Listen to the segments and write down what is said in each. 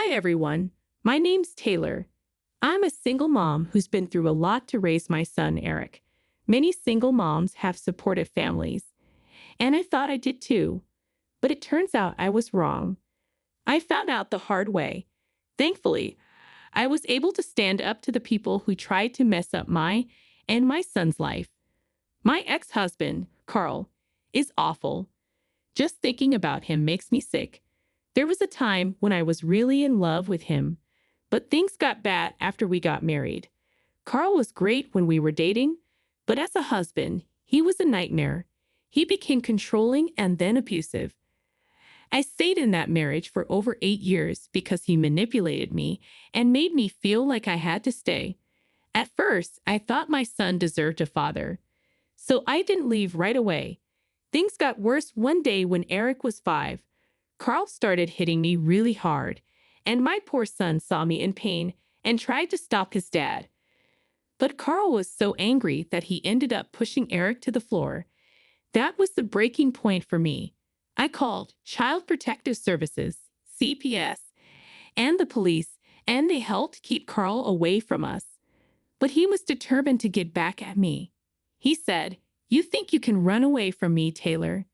Hi, everyone. My name's Taylor. I'm a single mom who's been through a lot to raise my son, Eric. Many single moms have supportive families, and I thought I did too. But it turns out I was wrong. I found out the hard way. Thankfully, I was able to stand up to the people who tried to mess up my and my son's life. My ex-husband, Carl, is awful. Just thinking about him makes me sick. There was a time when I was really in love with him, but things got bad after we got married. Carl was great when we were dating, but as a husband, he was a nightmare. He became controlling and then abusive. I stayed in that marriage for over 8 years because he manipulated me and made me feel like I had to stay. At first, I thought my son deserved a father, so I didn't leave right away. Things got worse one day when Eric was 5. Carl started hitting me really hard, and my poor son saw me in pain and tried to stop his dad. But Carl was so angry that he ended up pushing Eric to the floor. That was the breaking point for me. I called Child Protective Services, CPS, and the police, and they helped keep Carl away from us. But he was determined to get back at me. He said, "You think you can run away from me, Taylor?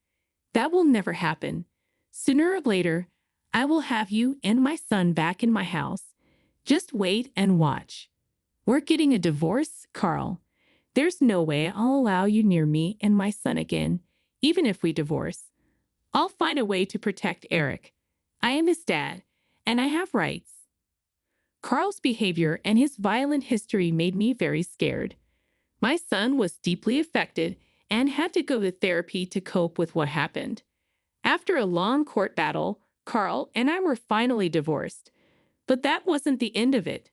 That will never happen. Sooner or later, I will have you and my son back in my house. Just wait and watch." "We're getting a divorce, Carl. There's no way I'll allow you near me and my son again, even if we divorce. I'll find a way to protect Eric. I am his dad, and I have rights." Carl's behavior and his violent history made me very scared. My son was deeply affected and had to go to therapy to cope with what happened. After a long court battle, Carl and I were finally divorced. But that wasn't the end of it.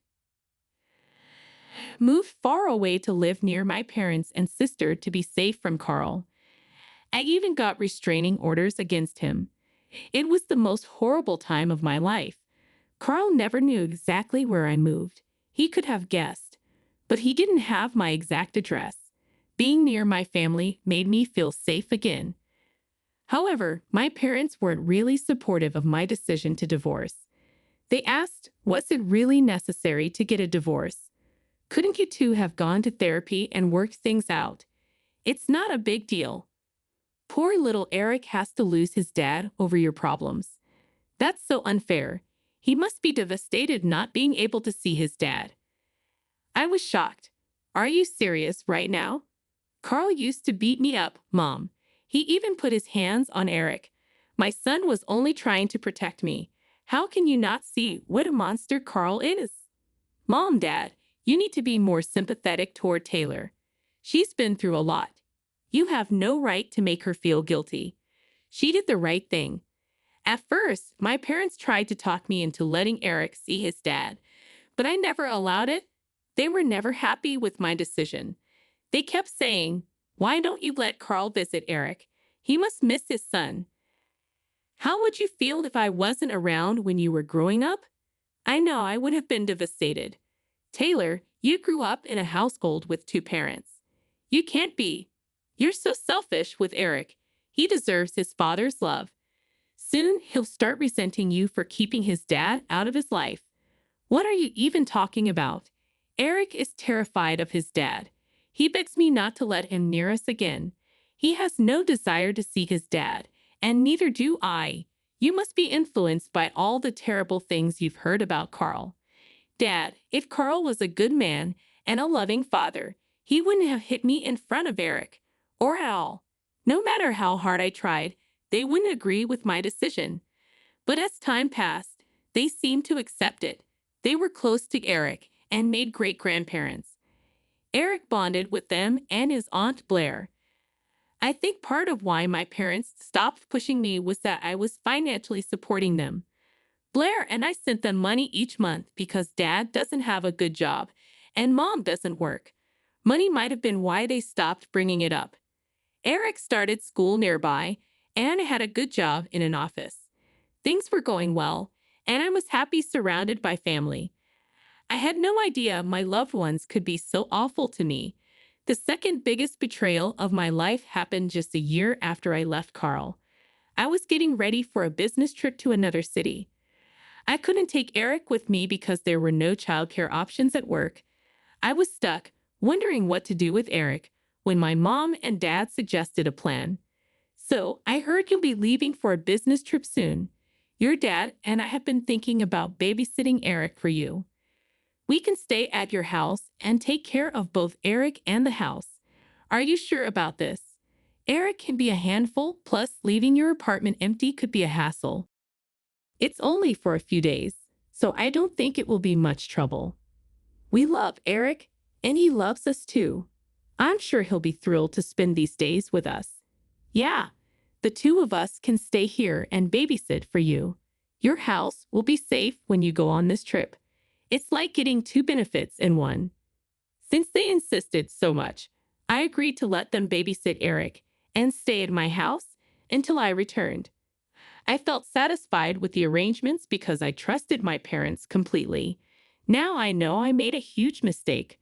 Moved far away to live near my parents and sister to be safe from Carl. I even got restraining orders against him. It was the most horrible time of my life. Carl never knew exactly where I moved. He could have guessed, but he didn't have my exact address. Being near my family made me feel safe again. However, my parents weren't really supportive of my decision to divorce. They asked, was it really necessary to get a divorce? Couldn't you two have gone to therapy and worked things out? It's not a big deal. Poor little Eric has to lose his dad over your problems. That's so unfair. He must be devastated not being able to see his dad. I was shocked. Are you serious right now? Carl used to beat me up, Mom. He even put his hands on Eric. My son was only trying to protect me. How can you not see what a monster Carl is? Mom, Dad, you need to be more sympathetic toward Taylor. She's been through a lot. You have no right to make her feel guilty. She did the right thing. At first, my parents tried to talk me into letting Eric see his dad, but I never allowed it. They were never happy with my decision. They kept saying, "Why don't you let Carl visit Eric? He must miss his son." How would you feel if I wasn't around when you were growing up? I know I would have been devastated. Taylor, you grew up in a household with 2 parents. You can't be. You're so selfish with Eric. He deserves his father's love. Soon he'll start resenting you for keeping his dad out of his life. What are you even talking about? Eric is terrified of his dad. He begs me not to let him near us again. He has no desire to see his dad, and neither do I. You must be influenced by all the terrible things you've heard about Carl. Dad, if Carl was a good man and a loving father, he wouldn't have hit me in front of Eric, or at all. No matter how hard I tried, they wouldn't agree with my decision. But as time passed, they seemed to accept it. They were close to Eric and made great-grandparents. Eric bonded with them and his Aunt Blair. I think part of why my parents stopped pushing me was that I was financially supporting them. Blair and I sent them money each month because Dad doesn't have a good job and Mom doesn't work. Money might have been why they stopped bringing it up. Eric started school nearby and had a good job in an office. Things were going well, and I was happy surrounded by family. I had no idea my loved ones could be so awful to me. The second biggest betrayal of my life happened just a year after I left Carl. I was getting ready for a business trip to another city. I couldn't take Eric with me because there were no childcare options at work. I was stuck, wondering what to do with Eric, when my mom and dad suggested a plan. So, I heard you'll be leaving for a business trip soon. Your dad and I have been thinking about babysitting Eric for you. We can stay at your house and take care of both Eric and the house. Are you sure about this? Eric can be a handful, plus leaving your apartment empty could be a hassle. It's only for a few days, so I don't think it will be much trouble. We love Eric, and he loves us too. I'm sure he'll be thrilled to spend these days with us. Yeah, the two of us can stay here and babysit for you. Your house will be safe when you go on this trip. It's like getting two benefits in one. Since they insisted so much, I agreed to let them babysit Eric and stay at my house until I returned. I felt satisfied with the arrangements because I trusted my parents completely. Now I know I made a huge mistake.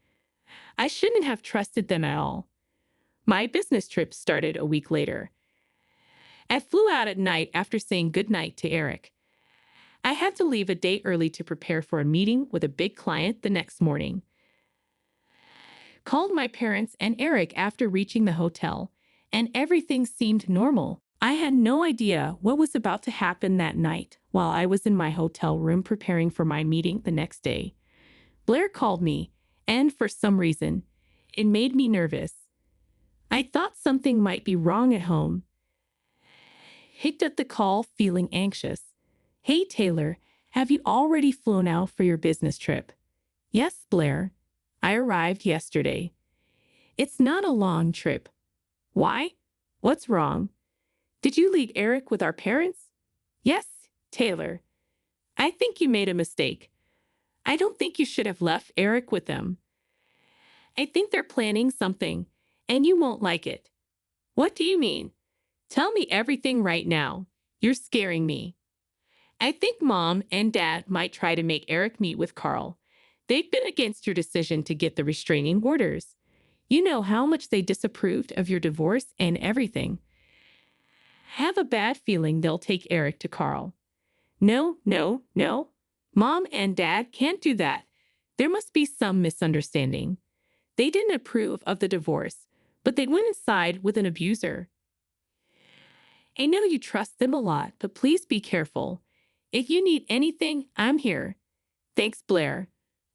I shouldn't have trusted them at all. My business trip started a week later. I flew out at night after saying goodnight to Eric. I had to leave a day early to prepare for a meeting with a big client the next morning. Called my parents and Eric after reaching the hotel, and everything seemed normal. I had no idea what was about to happen that night while I was in my hotel room preparing for my meeting the next day. Blair called me, and for some reason, it made me nervous. I thought something might be wrong at home. Picked up the call feeling anxious. Hey, Taylor, have you already flown out for your business trip? Yes, Blair. I arrived yesterday. It's not a long trip. Why? What's wrong? Did you leave Eric with our parents? Yes, Taylor. I think you made a mistake. I don't think you should have left Eric with them. I think they're planning something, and you won't like it. What do you mean? Tell me everything right now. You're scaring me. I think Mom and Dad might try to make Eric meet with Carl. They've been against your decision to get the restraining orders. You know how much they disapproved of your divorce and everything. I have a bad feeling they'll take Eric to Carl. No, no, no. Mom and Dad can't do that. There must be some misunderstanding. They didn't approve of the divorce, but they went inside with an abuser. I know you trust them a lot, but please be careful. If you need anything, I'm here. Thanks, Blair.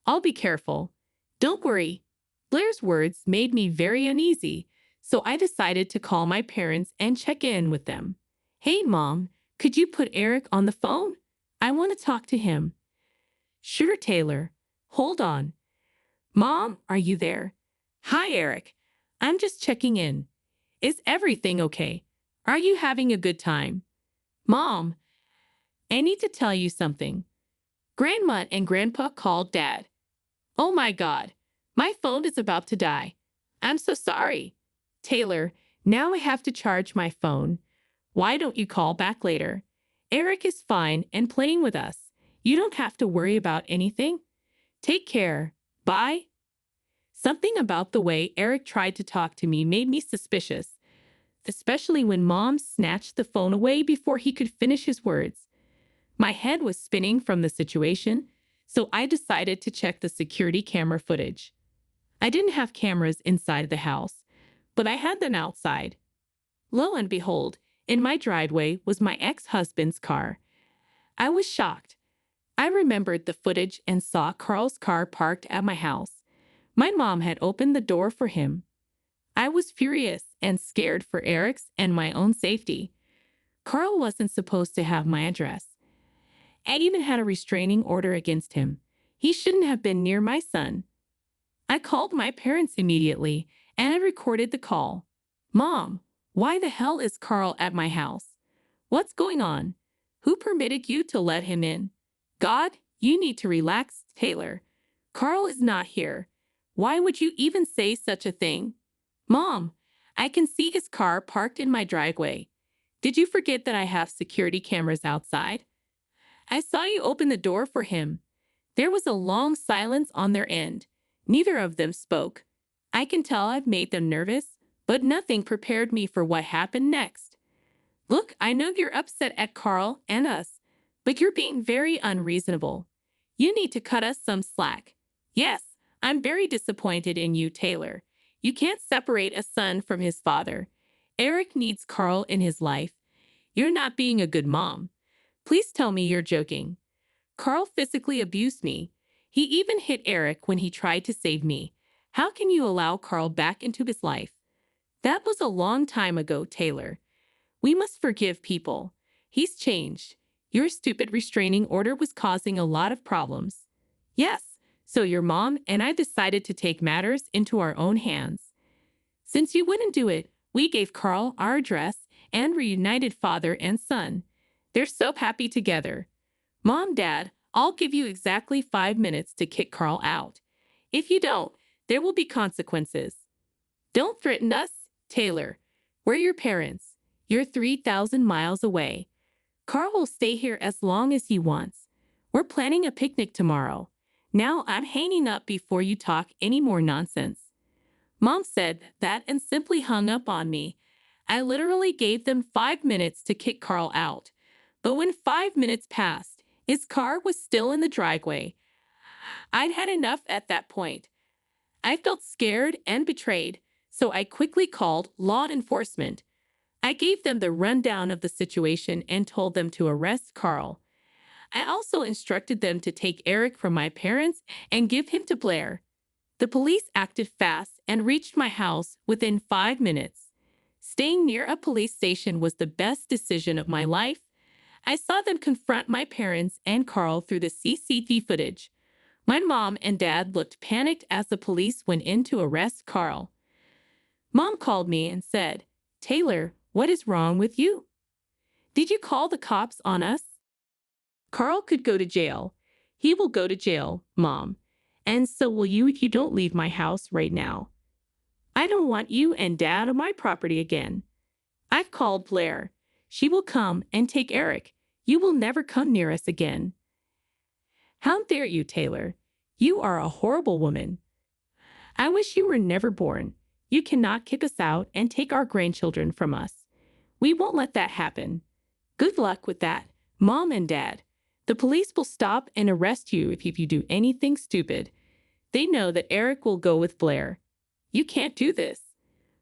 I'll be careful. Don't worry. Blair's words made me very uneasy, so I decided to call my parents and check in with them. Hey, Mom, could you put Eric on the phone? I want to talk to him. Sure, Taylor. Hold on. Mom, are you there? Hi, Eric. I'm just checking in. Is everything okay? Are you having a good time? Mom, I need to tell you something. Grandma and Grandpa called Dad. Oh my God, my phone is about to die. I'm so sorry. Taylor, now I have to charge my phone. Why don't you call back later? Eric is fine and playing with us. You don't have to worry about anything. Take care. Bye. Something about the way Eric tried to talk to me made me suspicious, especially when Mom snatched the phone away before he could finish his words. My head was spinning from the situation, so I decided to check the security camera footage. I didn't have cameras inside the house, but I had them outside. Lo and behold, in my driveway was my ex-husband's car. I was shocked. I remembered the footage and saw Carl's car parked at my house. My mom had opened the door for him. I was furious and scared for Eric's and my own safety. Carl wasn't supposed to have my address. I even had a restraining order against him. He shouldn't have been near my son. I called my parents immediately, and I recorded the call. Mom, why the hell is Carl at my house? What's going on? Who permitted you to let him in? God, you need to relax, Taylor. Carl is not here. Why would you even say such a thing? Mom, I can see his car parked in my driveway. Did you forget that I have security cameras outside? I saw you open the door for him. There was a long silence on their end. Neither of them spoke. I can tell I've made them nervous, but nothing prepared me for what happened next. Look, I know you're upset at Carl and us, But you're being very unreasonable. You need to cut us some slack. Yes, I'm very disappointed in you, Taylor. You can't separate a son from his father. Eric needs Carl in his life. You're not being a good mom. Please tell me you're joking. Carl physically abused me. He even hit Eric when he tried to save me. How can you allow Carl back into his life? That was a long time ago, Taylor. We must forgive people. He's changed. Your stupid restraining order was causing a lot of problems. Yes, so your mom and I decided to take matters into our own hands. Since you wouldn't do it, we gave Carl our address and reunited father and son. They're so happy together. Mom, Dad, I'll give you exactly 5 minutes to kick Carl out. If you don't, there will be consequences. Don't threaten us, Taylor. We're your parents. You're 3,000 miles away. Carl will stay here as long as he wants. We're planning a picnic tomorrow. Now I'm hanging up before you talk any more nonsense. Mom said that and simply hung up on me. I literally gave them 5 minutes to kick Carl out. But when 5 minutes passed, his car was still in the driveway. I'd had enough at that point. I felt scared and betrayed, so I quickly called law enforcement. I gave them the rundown of the situation and told them to arrest Carl. I also instructed them to take Eric from my parents and give him to Blair. The police acted fast and reached my house within 5 minutes. Staying near a police station was the best decision of my life. I saw them confront my parents and Carl through the CCTV footage. My mom and dad looked panicked as the police went in to arrest Carl. Mom called me and said, "Taylor, what is wrong with you? Did you call the cops on us?" Carl could go to jail. He will go to jail, Mom. And so will you if you don't leave my house right now. I don't want you and Dad on my property again. I've called Blair. She will come and take Eric. You will never come near us again. How dare you, Taylor? You are a horrible woman. I wish you were never born. You cannot kick us out and take our grandchildren from us. We won't let that happen. Good luck with that, Mom and Dad. The police will stop and arrest you if you do anything stupid. They know that Eric will go with Blair. You can't do this.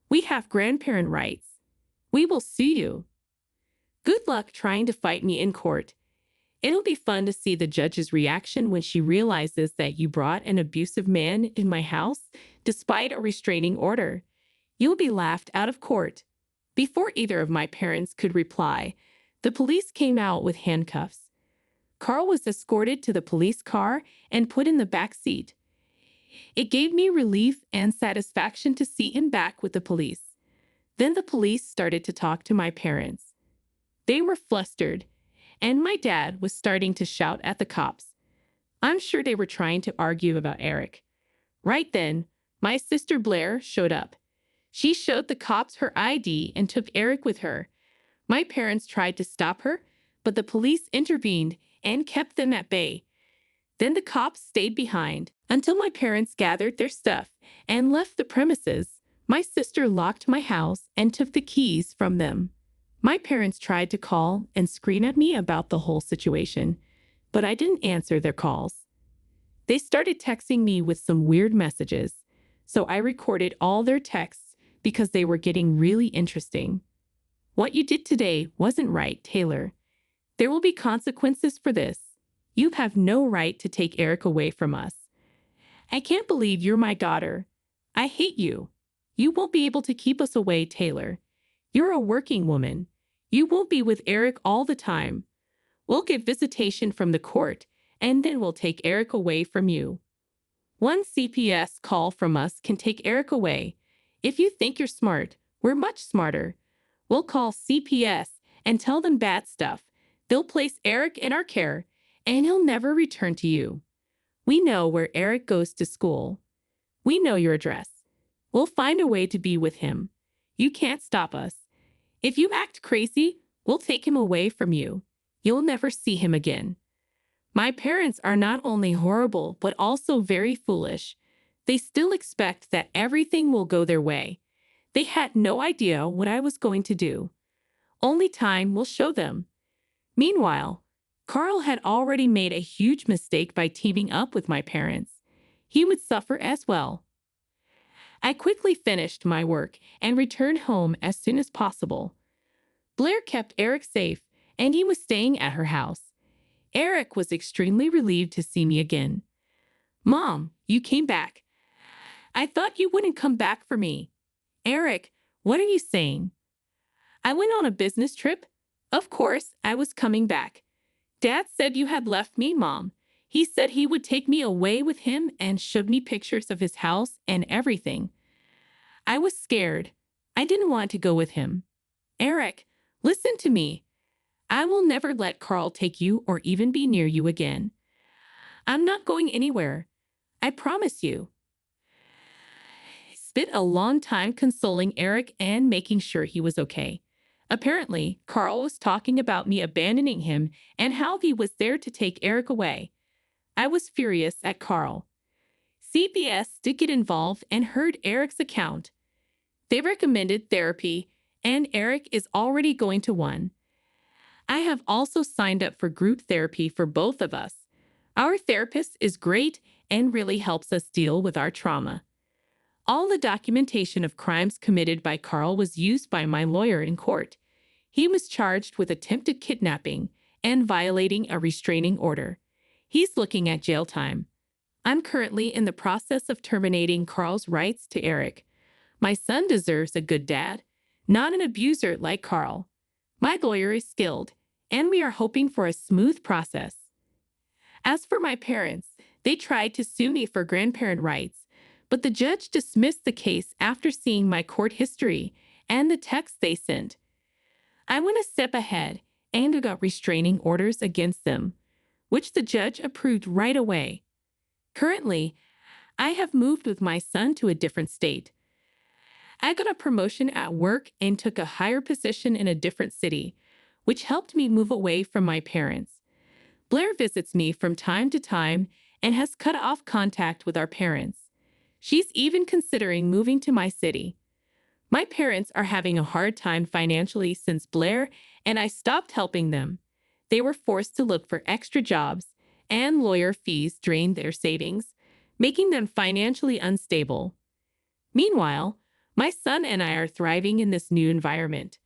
We have grandparent rights. We will sue you. Good luck trying to fight me in court. It'll be fun to see the judge's reaction when she realizes that you brought an abusive man in my house despite a restraining order. You'll be laughed out of court. Before either of my parents could reply, the police came out with handcuffs. Carl was escorted to the police car and put in the back seat. It gave me relief and satisfaction to see him back with the police. Then the police started to talk to my parents. They were flustered, and my dad was starting to shout at the cops. I'm sure they were trying to argue about Eric. Right then, my sister Blair showed up. She showed the cops her ID and took Eric with her. My parents tried to stop her, but the police intervened and kept them at bay. Then the cops stayed behind until my parents gathered their stuff and left the premises. My sister locked my house and took the keys from them. My parents tried to call and scream at me about the whole situation, but I didn't answer their calls. They started texting me with some weird messages, so I recorded all their texts because they were getting really interesting. What you did today wasn't right, Taylor. There will be consequences for this. You have no right to take Eric away from us. I can't believe you're my daughter. I hate you. You won't be able to keep us away, Taylor. You're a working woman. You won't be with Eric all the time. We'll get visitation from the court, and then we'll take Eric away from you. One CPS call from us can take Eric away. If you think you're smart, we're much smarter. We'll call CPS and tell them bad stuff. They'll place Eric in our care, and he'll never return to you. We know where Eric goes to school. We know your address. We'll find a way to be with him. You can't stop us. If you act crazy, we'll take him away from you. You'll never see him again. My parents are not only horrible, but also very foolish. They still expect that everything will go their way. They had no idea what I was going to do. Only time will show them. Meanwhile, Carl had already made a huge mistake by teaming up with my parents. He would suffer as well. I quickly finished my work and returned home as soon as possible. Blair kept Eric safe, and he was staying at her house. Eric was extremely relieved to see me again. "Mom, you came back. I thought you wouldn't come back for me." "Eric, what are you saying? I went on a business trip. Of course, I was coming back. Dad said you had left me, Mom. He said he would take me away with him and showed me pictures of his house and everything. I was scared. I didn't want to go with him." "Eric, listen to me. I will never let Carl take you or even be near you again. I'm not going anywhere. I promise you." I spent a long time consoling Eric and making sure he was okay. Apparently, Carl was talking about me abandoning him and how he was there to take Eric away. I was furious at Carl. CPS did get involved and heard Eric's account. They recommended therapy, and Eric is already going to one. I have also signed up for group therapy for both of us. Our therapist is great and really helps us deal with our trauma. All the documentation of crimes committed by Carl was used by my lawyer in court. He was charged with attempted kidnapping and violating a restraining order. He's looking at jail time. I'm currently in the process of terminating Carl's rights to Eric. My son deserves a good dad, not an abuser like Carl. My lawyer is skilled, and we are hoping for a smooth process. As for my parents, they tried to sue me for grandparent rights, but the judge dismissed the case after seeing my court history and the texts they sent. I went a step ahead and got restraining orders against them, which the judge approved right away. Currently, I have moved with my son to a different state. I got a promotion at work and took a higher position in a different city, which helped me move away from my parents. Blair visits me from time to time and has cut off contact with our parents. She's even considering moving to my city. My parents are having a hard time financially since Blair and I stopped helping them. They were forced to look for extra jobs, and lawyer fees drained their savings, making them financially unstable. Meanwhile, my son and I are thriving in this new environment.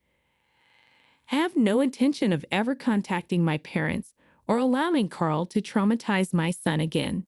I have no intention of ever contacting my parents or allowing Carl to traumatize my son again.